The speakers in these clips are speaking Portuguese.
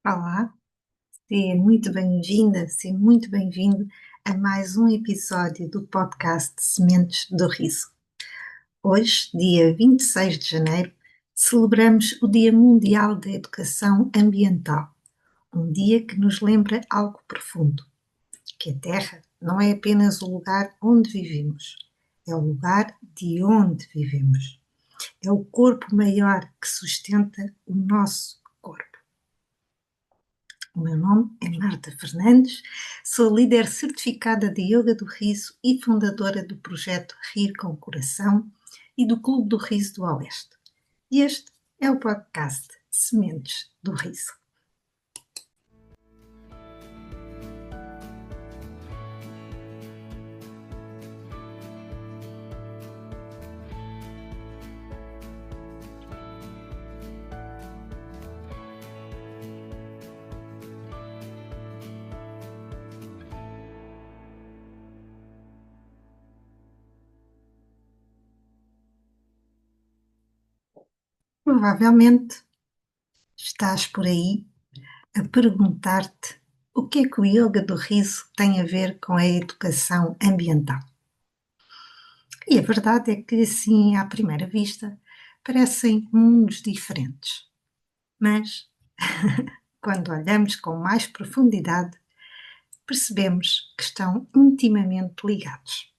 Olá, seja muito bem-vinda, seja muito bem-vindo a mais um episódio do podcast Sementes do Riso. Hoje, dia 26 de janeiro, celebramos o Dia Mundial da Educação Ambiental, um dia que nos lembra algo profundo, que a Terra não é apenas o lugar onde vivemos, é o lugar de onde vivemos. É o corpo maior que sustenta o nosso corpo. O meu nome é Marta Fernandes, sou líder certificada de Yoga do Riso e fundadora do projeto Rir com o Coração e do Clube do Riso do Oeste. E este é o podcast Sementes do Riso. Provavelmente estás por aí a perguntar-te o que é que o Yoga do Riso tem a ver com a educação ambiental. E a verdade é que, assim, à primeira vista, parecem mundos diferentes. Mas, quando olhamos com mais profundidade, percebemos que estão intimamente ligados.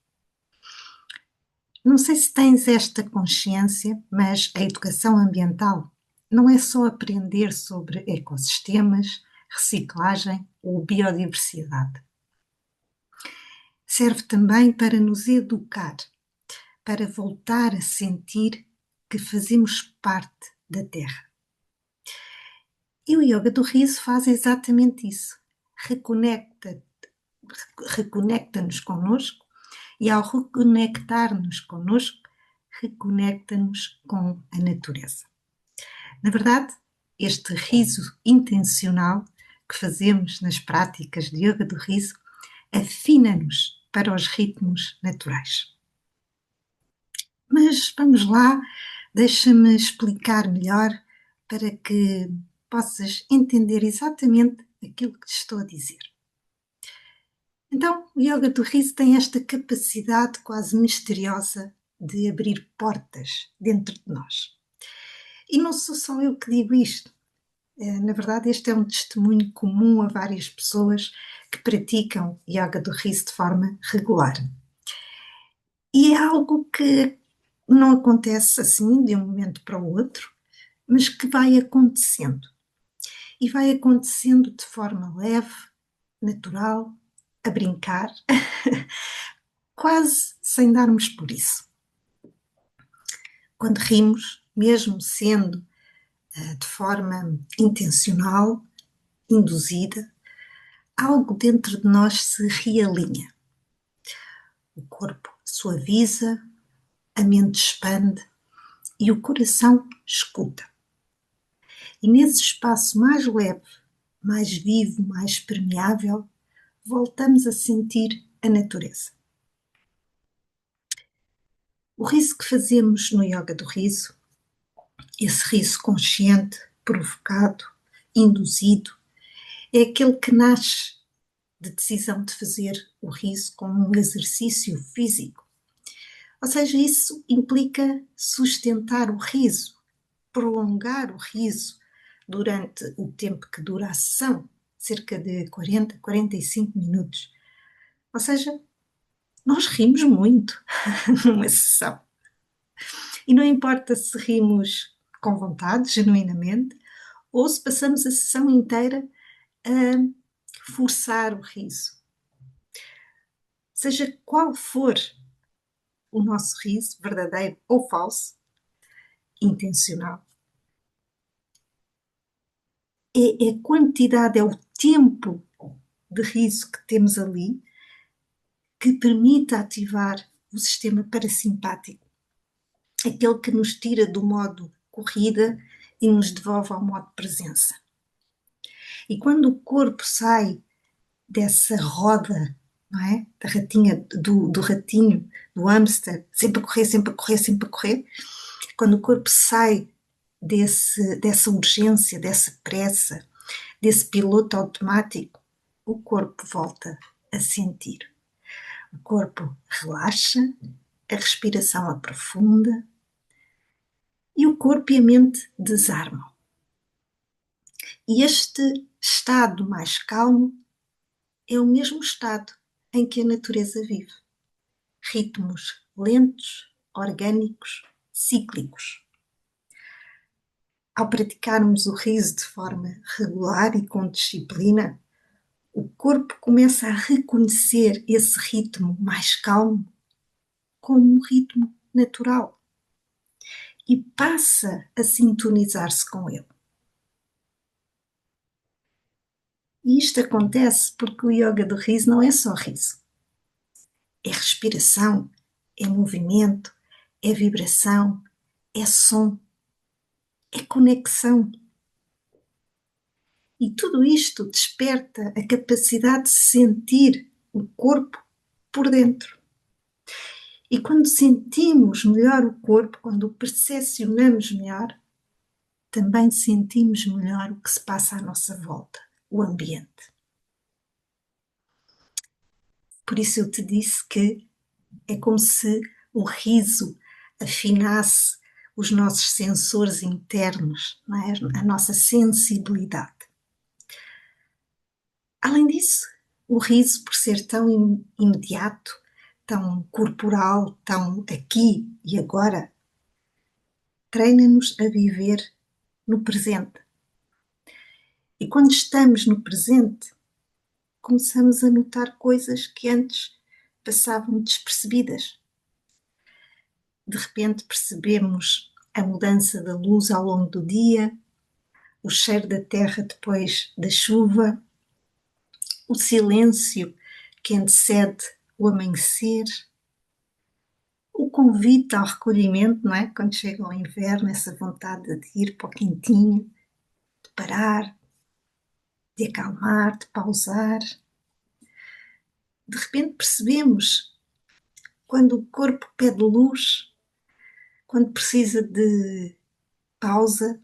Não sei se tens esta consciência, mas a educação ambiental não é só aprender sobre ecossistemas, reciclagem ou biodiversidade. Serve também para nos educar, para voltar a sentir que fazemos parte da Terra. E o Yoga do Riso faz exatamente isso. Reconecta-nos connosco e, ao reconectar-nos connosco, reconecta-nos com a natureza. Na verdade, este riso intencional que fazemos nas práticas de Yoga do Riso afina-nos para os ritmos naturais. Mas vamos lá, deixa-me explicar melhor para que possas entender exatamente aquilo que te estou a dizer. Então, o Yoga do Riso tem esta capacidade quase misteriosa de abrir portas dentro de nós. E não sou só eu que digo isto. Na verdade, este é um testemunho comum a várias pessoas que praticam Yoga do Riso de forma regular. E é algo que não acontece assim de um momento para o outro, mas que vai acontecendo. E vai acontecendo de forma leve, natural, a brincar, quase sem darmos por isso. Quando rimos, mesmo sendo de forma intencional, induzida, algo dentro de nós se realinha. O corpo suaviza, a mente expande e o coração escuta. E nesse espaço mais leve, mais vivo, mais permeável, voltamos a sentir a natureza. O riso que fazemos no Yoga do Riso, esse riso consciente, provocado, induzido, é aquele que nasce de decisão de fazer o riso como um exercício físico. Ou seja, isso implica sustentar o riso, prolongar o riso durante o tempo que dura a sessão, cerca de 40, 45 minutos. Ou seja, nós rimos muito numa sessão. E não importa se rimos com vontade, genuinamente, ou se passamos a sessão inteira a forçar o riso. Seja qual for o nosso riso, verdadeiro ou falso, intencional, é a quantidade, é o tempo de riso que temos ali que permite ativar o sistema parasimpático, aquele que nos tira do modo corrida e nos devolve ao modo presença. E quando o corpo sai dessa roda, não é? Da ratinha, do ratinho, do hamster, sempre a correr, sempre a correr, sempre a correr, quando o corpo sai dessa urgência, dessa pressa, desse piloto automático, o corpo volta a sentir. O corpo relaxa, a respiração aprofunda e o corpo e a mente desarmam. E este estado mais calmo é o mesmo estado em que a natureza vive. Ritmos lentos, orgânicos, cíclicos. Ao praticarmos o riso de forma regular e com disciplina, o corpo começa a reconhecer esse ritmo mais calmo como um ritmo natural e passa a sintonizar-se com ele. E isto acontece porque o yoga do riso não é só riso. É respiração, é movimento, é vibração, é som, é conexão. E tudo isto desperta a capacidade de sentir o corpo por dentro. E quando sentimos melhor o corpo, quando o percepcionamos melhor, também sentimos melhor o que se passa à nossa volta, o ambiente. Por isso eu te disse que é como se o riso afinasse os nossos sensores internos, não é? A nossa sensibilidade. Além disso, o riso, por ser tão imediato, tão corporal, tão aqui e agora, treina-nos a viver no presente. E quando estamos no presente, começamos a notar coisas que antes passavam despercebidas. De repente percebemos a mudança da luz ao longo do dia, o cheiro da terra depois da chuva, o silêncio que antecede o amanhecer, o convite ao recolhimento, não é? Quando chega o inverno, essa vontade de ir para o quentinho, de parar, de acalmar, de pausar. De repente percebemos quando o corpo pede luz, quando precisa de pausa,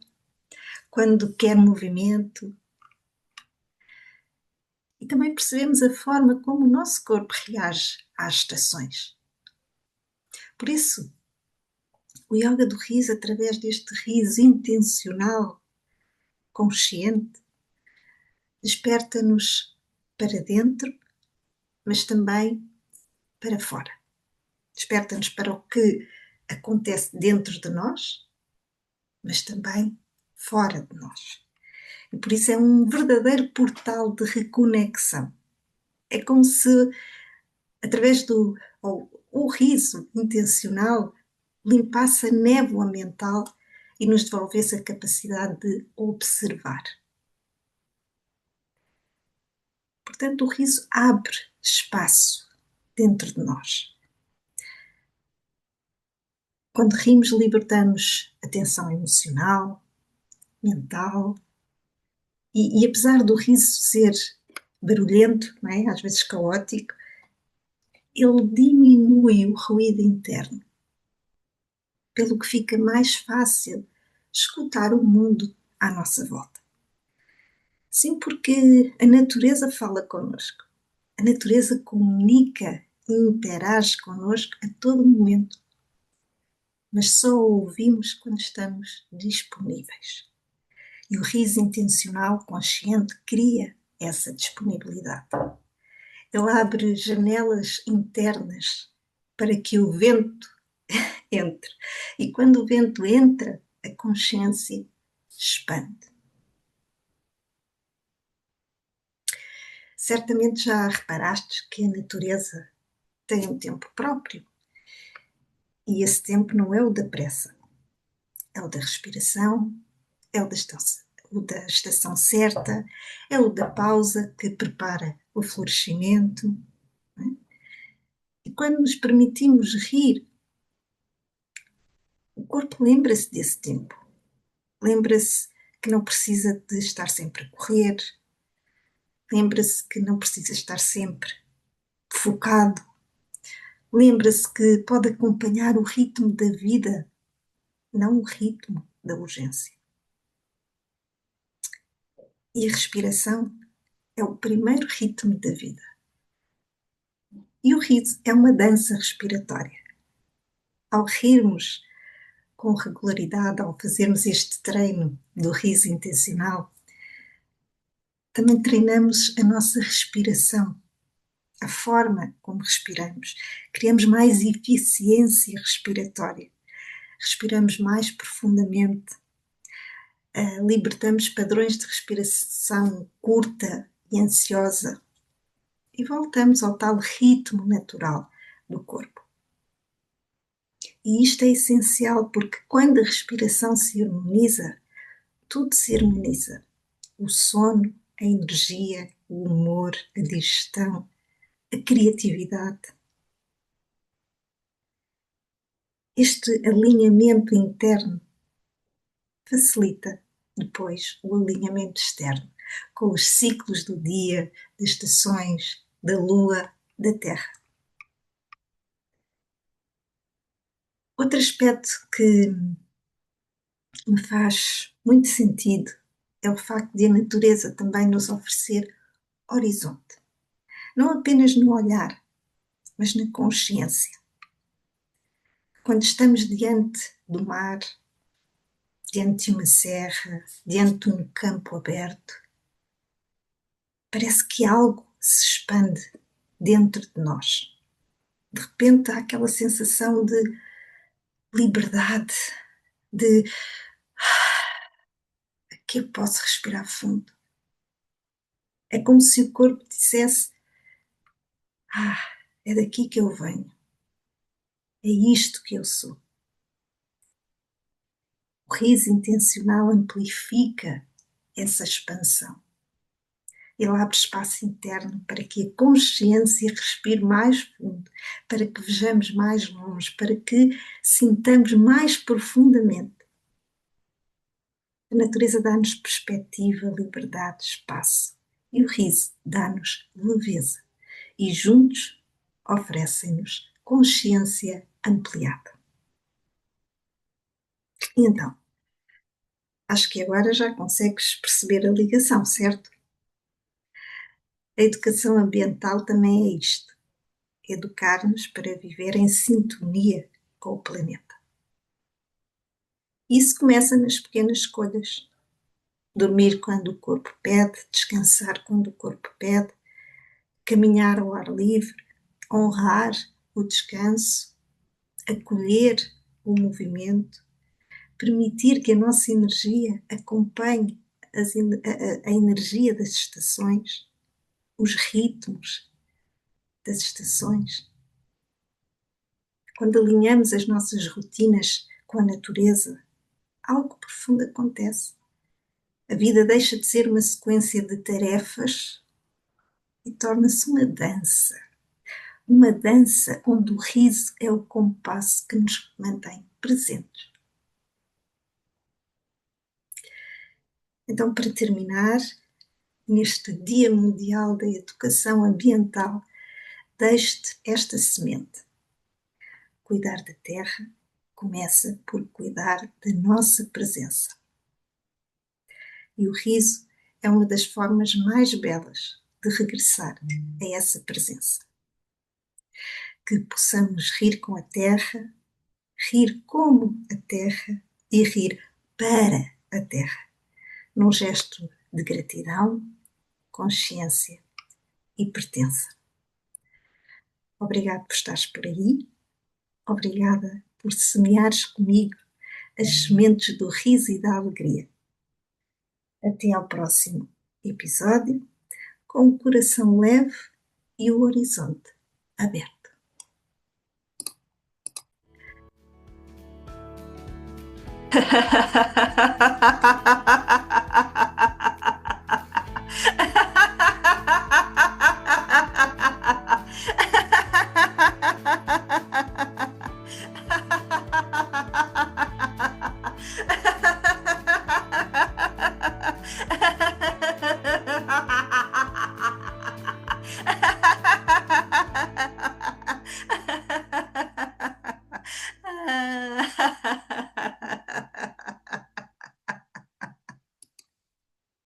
quando quer movimento. E também percebemos a forma como o nosso corpo reage às estações. Por isso, o yoga do riso, através deste riso intencional, consciente, desperta-nos para dentro, mas também para fora. Desperta-nos para o que acontece dentro de nós, mas também fora de nós. E por isso é um verdadeiro portal de reconexão. É como se, através do o riso intencional, limpasse a névoa mental e nos devolvesse a capacidade de observar. Portanto, o riso abre espaço dentro de nós. Quando rimos, libertamos a tensão emocional, mental, e apesar do riso ser barulhento, não é? Às vezes caótico, ele diminui o ruído interno, pelo que fica mais fácil escutar o mundo à nossa volta. Sim, porque a natureza fala connosco, a natureza comunica e interage connosco a todo momento, mas só o ouvimos quando estamos disponíveis. E o riso intencional, consciente, cria essa disponibilidade. Ele abre janelas internas para que o vento entre. E quando o vento entra, a consciência expande. Certamente já reparaste que a natureza tem um tempo próprio. E esse tempo não é o da pressa, é o da respiração, é o da estação certa, é o da pausa que prepara o florescimento. Não é? E quando nos permitimos rir, o corpo lembra-se desse tempo. Lembra-se que não precisa de estar sempre a correr. Lembra-se que não precisa estar sempre focado. Lembra-se que pode acompanhar o ritmo da vida, não o ritmo da urgência. E a respiração é o primeiro ritmo da vida. E o riso é uma dança respiratória. Ao rirmos com regularidade, ao fazermos este treino do riso intencional, também treinamos a nossa respiração, a forma como respiramos. Criamos mais eficiência respiratória. Respiramos mais profundamente. Libertamos padrões de respiração curta e ansiosa. E voltamos ao tal ritmo natural do corpo. E isto é essencial porque quando a respiração se harmoniza, tudo se harmoniza. O sono, a energia, o humor, a digestão, a criatividade. Este alinhamento interno facilita depois o alinhamento externo, com os ciclos do dia, das estações, da lua, da terra. Outro aspecto que me faz muito sentido é o facto de a natureza também nos oferecer horizonte. Não apenas no olhar, mas na consciência. Quando estamos diante do mar, diante de uma serra, diante de um campo aberto, parece que algo se expande dentro de nós. De repente há aquela sensação de liberdade, de que eu posso respirar fundo. É como se o corpo dissesse: é daqui que eu venho, é isto que eu sou. O riso intencional amplifica essa expansão. Ele abre espaço interno para que a consciência respire mais fundo, para que vejamos mais longe, para que sintamos mais profundamente. A natureza dá-nos perspectiva, liberdade, espaço. E o riso dá-nos leveza. E juntos oferecem-nos consciência ampliada. E então, acho que agora já consegues perceber a ligação, certo? A educação ambiental também é isto: educar-nos para viver em sintonia com o planeta. Isso começa nas pequenas escolhas. Dormir quando o corpo pede, descansar quando o corpo pede, caminhar ao ar livre, honrar o descanso, acolher o movimento, permitir que a nossa energia acompanhe a energia das estações, os ritmos das estações. Quando alinhamos as nossas rotinas com a natureza, algo profundo acontece. A vida deixa de ser uma sequência de tarefas e torna-se uma dança onde o riso é o compasso que nos mantém presentes. Então, para terminar, neste Dia Mundial da Educação Ambiental, deixe-te esta semente. Cuidar da terra começa por cuidar da nossa presença. E o riso é uma das formas mais belas de regressar a essa presença. Que possamos rir com a terra, rir como a terra e rir para a terra, num gesto de gratidão, consciência e pertença. Obrigada por estares por aí, obrigada por semeares comigo as sementes do riso e da alegria. Até ao próximo episódio, com o coração leve e o horizonte aberto.